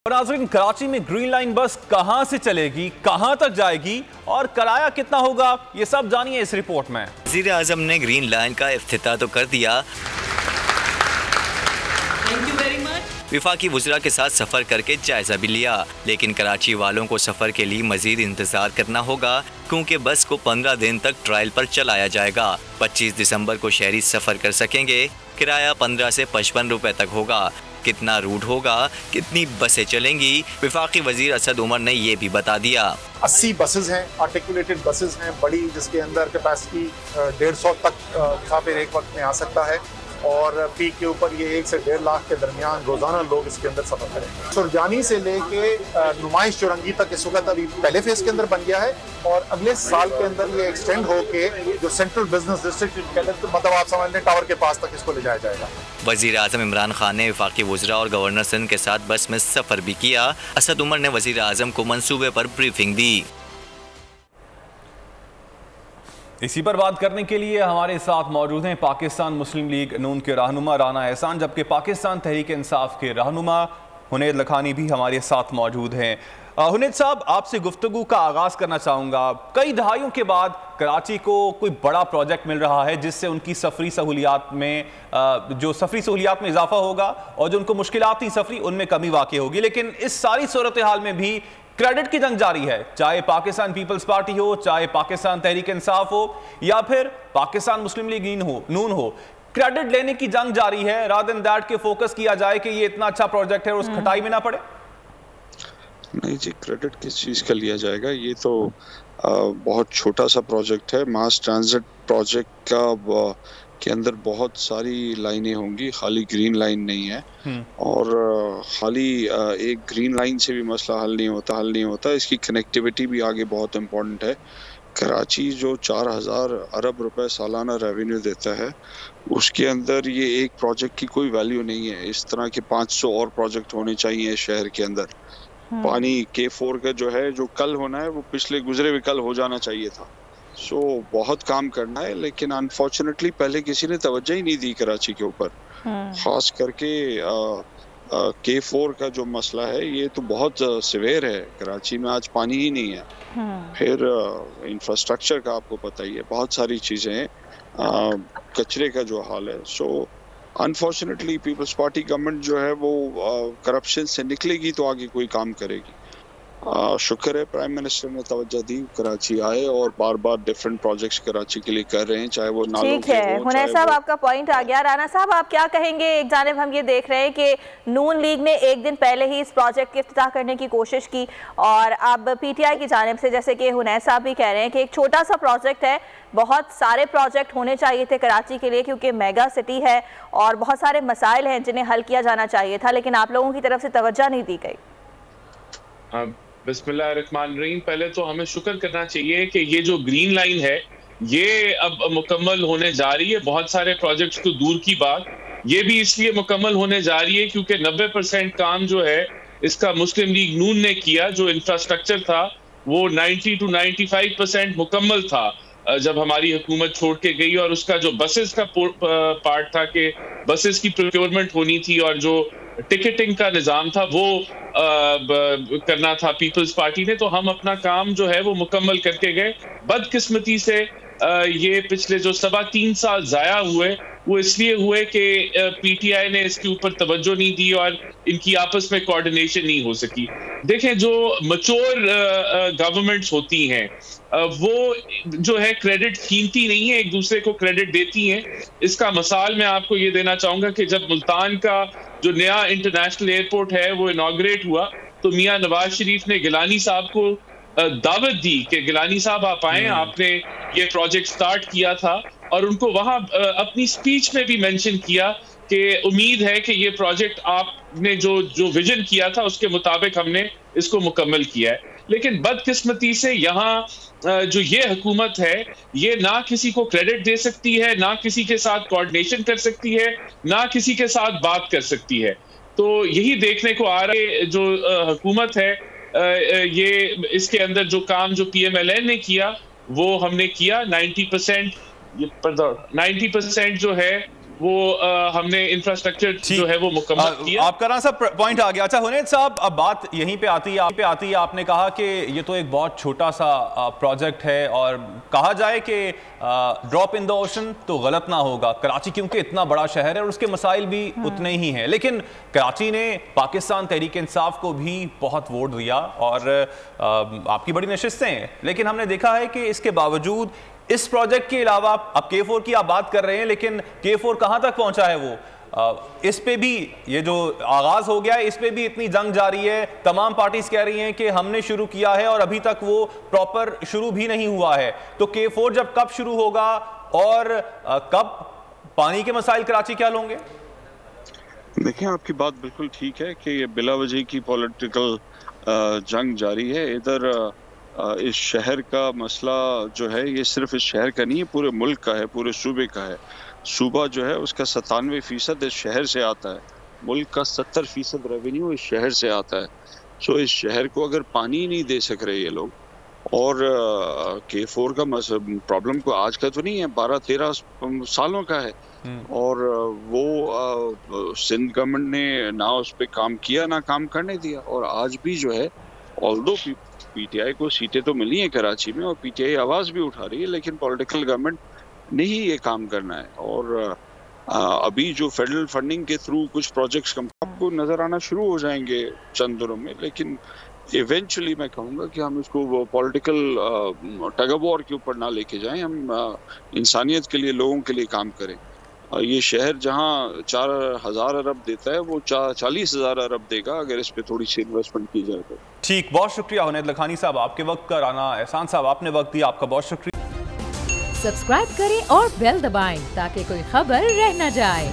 और नाज़रीन, कराची में ग्रीन लाइन बस कहां से चलेगी, कहां तक जाएगी और किराया कितना होगा, ये सब जानिए इस रिपोर्ट में। वज़ीर आज़म ने ग्रीन लाइन का इफ्तिताह तो कर दिया, विफाकी वज़रा के साथ सफ़र करके जायज़ा भी लिया, लेकिन कराची वालों को सफ़र के लिए मज़ीद इंतज़ार करना होगा क्योंकि बस को 15 दिन तक ट्रायल पर चलाया जाएगा। 25 दिसंबर को शहरी सफ़र कर सकेंगे। किराया 15 से 55 रुपए तक होगा। कितना रूट होगा, कितनी बसें चलेंगी, विफाकी वज़ीर असद उमर ने ये भी बता दिया। 80 बसेस हैं, आर्टिकुलेटेड बसेस हैं बड़ी, जिसके अंदर कैपेसिटी 150 तक मुसाफिर एक वक्त में आ सकता है और पीक के ऊपर ये 1 से 1.5 लाख के दरमियान रोजाना लोग इसके अंदर सफर करेंगे। सुरजानी से लेके नुमाइश चौरंगी तक इस वक्त अभी पहले फेज के अंदर बन गया है और अगले साल के अंदर ये एक्सटेंड होके जो सेंट्रल बिजनेस डिस्ट्रिक्ट मतलब आप समझ लें टावर के पास तक इसको ले जाया जाएगा। वज़ीर आज़म इमरान खान ने वफाकी वज़रा और गवर्नर सिंध के साथ बस में सफ़र भी किया। असद उमर ने वज़ीर आज़म को मंसूबे पर ब्रीफिंग दी। इसी पर बात करने के लिए हमारे साथ मौजूद हैं पाकिस्तान मुस्लिम लीग नून के रहनुमा राना एहसान, जबकि पाकिस्तान तहरीक इंसाफ के रहनुमा हुनैद लखानी भी हमारे साथ मौजूद हैं। हुनैद साहब, आपसे गुफ्तगू का आगाज़ करना चाहूँगा। कई दहाइयों के बाद कराची को कोई बड़ा प्रोजेक्ट मिल रहा है जिससे उनकी सफरी सहूलियात में इजाफा होगा और जो उनको मुश्किलात थी सफरी उनमें कमी वाक़ई होगी, लेकिन इस सारी सूरत हाल में भी क्रेडिट की जंग जारी है, चाहे पाकिस्तान पीपल्स पार्टी हो, चाहे पाकिस्तान तहरीक इंसाफ हो या फिर पाकिस्तान मुस्लिम लीग नून हो। क्रेडिट लेने की जंग जारी है, रादर देन दैट के फोकस किया जाए कि ये इतना अच्छा प्रोजेक्ट है और उस खटाई में ना पड़े। नहीं जी, क्रेडिट किस चीज़ का लिया जाएगा? ये तो बहुत छोटा सा प्रोजेक्ट है। मास ट्रांजिट प्रोजेक्ट का के अंदर बहुत सारी लाइनें होंगी, खाली ग्रीन लाइन नहीं है और खाली एक ग्रीन लाइन से भी मसला हल नहीं होता। इसकी कनेक्टिविटी भी आगे बहुत इम्पोर्टेंट है। कराची जो 4000 अरब रुपए सालाना रेवेन्यू देता है, उसके अंदर ये एक प्रोजेक्ट की कोई वैल्यू नहीं है। इस तरह के 500 और प्रोजेक्ट होने चाहिए शहर के अंदर। पानी K4 का जो है, जो कल होना है, वो पिछले गुजरे हुए कल हो जाना चाहिए था। बहुत काम करना है, लेकिन अनफॉर्चुनेटली पहले किसी ने तवज्जो ही नहीं दी कराची के ऊपर। खास करके K4 का जो मसला है, ये तो बहुत सिवियर है। कराची में आज पानी ही नहीं है। फिर इंफ्रास्ट्रक्चर का आपको पता ही है, बहुत सारी चीजें हैं, कचरे का जो हाल है। अनफॉर्चुनेटली पीपल्स पार्टी गवर्नमेंट जो है वो करप्शन से निकलेगी तो आगे कोई काम करेगी। शुक्र है प्राइम मिनिस्टर ने तवज्जो दी, कराची आए और बार बार डिफरेंट प्रोजेक्ट्स कराची के लिए कर रहे हैं, चाहे वो नालों ठीक है। हुनैद साहब, आपका पॉइंट आ गया। राना साहब, आप क्या कहेंगे? एक जानिब हम ये देख रहे हैं कि नून लीग ने एक दिन पहले ही इस प्रोजेक्ट की इफ्तिताह करने की कोशिश की और अब PTI की जानिब से, जैसे कि हुनैद साहब भी कह रहे हैं कि एक छोटा सा प्रोजेक्ट है, बहुत सारे प्रोजेक्ट होने चाहिए थे कराची के लिए क्योंकि मेगा सिटी है और बहुत सारे मसाइल हैं जिन्हें हल किया जाना चाहिए था, लेकिन आप लोगों की तरफ से तवज्जो नहीं दी गई। बिस्मिल्लाहिर्रहमानिर्रहीम। पहले तो हमें शुक्र करना चाहिए कि ये जो ग्रीन लाइन है ये अब मुकम्मल होने जा रही है। बहुत सारे प्रोजेक्ट्स तो दूर की बात, ये भी इसलिए मुकम्मल होने जा रही है क्योंकि 90% काम जो है इसका मुस्लिम लीग नून ने किया। जो इंफ्रास्ट्रक्चर था वो 90 to 95% मुकम्मल था जब हमारी हुकूमत छोड़ के गई, और उसका जो बसेस का पार्ट था कि बसेस की प्रोक्योरमेंट होनी थी और जो टिकटिंग का निज़ाम था वो करना था पीपल्स पार्टी ने, तो हम अपना काम जो है वो मुकम्मल करके गए। बदकिस्मती से ये पिछले जो 3.25 साल ज़ाया हुए वो इसलिए हुए कि PTI ने इसके ऊपर तवज्जो नहीं दी और इनकी आपस में कोऑर्डिनेशन नहीं हो सकी। देखें, जो मैच्योर गवर्नमेंट्स होती हैं वो जो है क्रेडिट छीनती नहीं है, एक दूसरे को क्रेडिट देती हैं। इसका मिसाल मैं आपको ये देना चाहूँगा कि जब मुल्तान का जो नया इंटरनेशनल एयरपोर्ट है वो इनॉग्रेट हुआ तो मियां नवाज शरीफ ने गिलानी साहब को दावत दी कि गिलानी साहब आप आएं, आपने ये प्रोजेक्ट स्टार्ट किया था, और उनको वहां अपनी स्पीच में भी मेंशन किया कि उम्मीद है कि ये प्रोजेक्ट आपने जो विजन किया था उसके मुताबिक हमने इसको मुकम्मल किया है। लेकिन बदकिस्मती से यहाँ जो ये हुकूमत है ये ना किसी को क्रेडिट दे सकती है, ना किसी के साथ कोऑर्डिनेशन कर सकती है, ना किसी के साथ बात कर सकती है। तो यही देखने को आ रहा है जो हुकूमत है ये इसके अंदर जो काम जो PMLN ने किया वो हमने किया। 90% जो है वो हमने इंफ्रास्ट्रक्चर जो है वो मुकम्मल किया। आपका ना सब पॉइंट आ गया। अच्छा हुनैद साहब, अब बात यहीं पे आती है आपने कहा कि ये तो एक बहुत छोटा सा प्रोजेक्ट है और कहा जाए कि ड्रॉप इन द ओशन तो गलत ना होगा, कराची क्योंकि इतना बड़ा शहर है और उसके मसाइल भी उतने ही हैं, लेकिन कराची ने पाकिस्तान तहरीक इंसाफ को भी बहुत वोट दिया और आपकी बड़ी नशिस्तें हैं, लेकिन हमने देखा है कि इसके बावजूद इस प्रोजेक्ट के अलावा अब K4 की आप बात कर रहे हैं, लेकिन K4 कहां तक पहुंचा है वो? इस पे भी ये जो आगाज हो गया है, इस पे भी इतनी जंग जारी है। तमाम पार्टीज कह रही हैं कि हमने शुरू किया है और अभी तक वो प्रॉपर शुरू भी नहीं हुआ है। तो K4 जब कब शुरू होगा और कब पानी के मसाइल कराची क्या लोगे? देखिए, आपकी बात बिल्कुल ठीक है कि ये बिला वजह की पॉलिटिकल जंग जारी है। इधर इस शहर का मसला जो है ये सिर्फ इस शहर का नहीं है, पूरे मुल्क का है, पूरे सूबे का है। सूबा जो है उसका 97% इस शहर से आता है। मुल्क का 70% रेवेन्यू इस शहर से आता है। सो इस शहर को अगर पानी नहीं दे सक रहे ये लोग, और K4 का प्रॉब्लम को आज का तो नहीं है, 12-13 सालों का है। और वो सिंध गवर्नमेंट ने ना उस पर काम किया ना काम करने दिया। और आज भी जो है, ऑल्दो PTI को सीटें तो मिली हैं कराची में और PTI आवाज़ भी उठा रही है, लेकिन पॉलिटिकल गवर्नमेंट ने ही ये काम करना है। और अभी जो फेडरल फंडिंग के थ्रू कुछ प्रोजेक्ट्स आपको नज़र आना शुरू हो जाएंगे चंद दिनों में, लेकिन इवेंचुअली मैं कहूँगा कि हम इसको पॉलिटिकल टग ऑफ वॉर के ऊपर ना लेके जाएं। हम इंसानियत के लिए, लोगों के लिए काम करें। ये शहर जहाँ 4,000 अरब देता है वो 40,000 अरब देगा अगर इस पे थोड़ी सी इन्वेस्टमेंट की जाए तो। ठीक, बहुत शुक्रिया हुनैद लखानी साहब आपके वक्त का। राना एहसान साहब आपने वक्त दिया, आपका बहुत शुक्रिया। सब्सक्राइब करें और बेल दबाएं ताकि कोई खबर रह न जाए।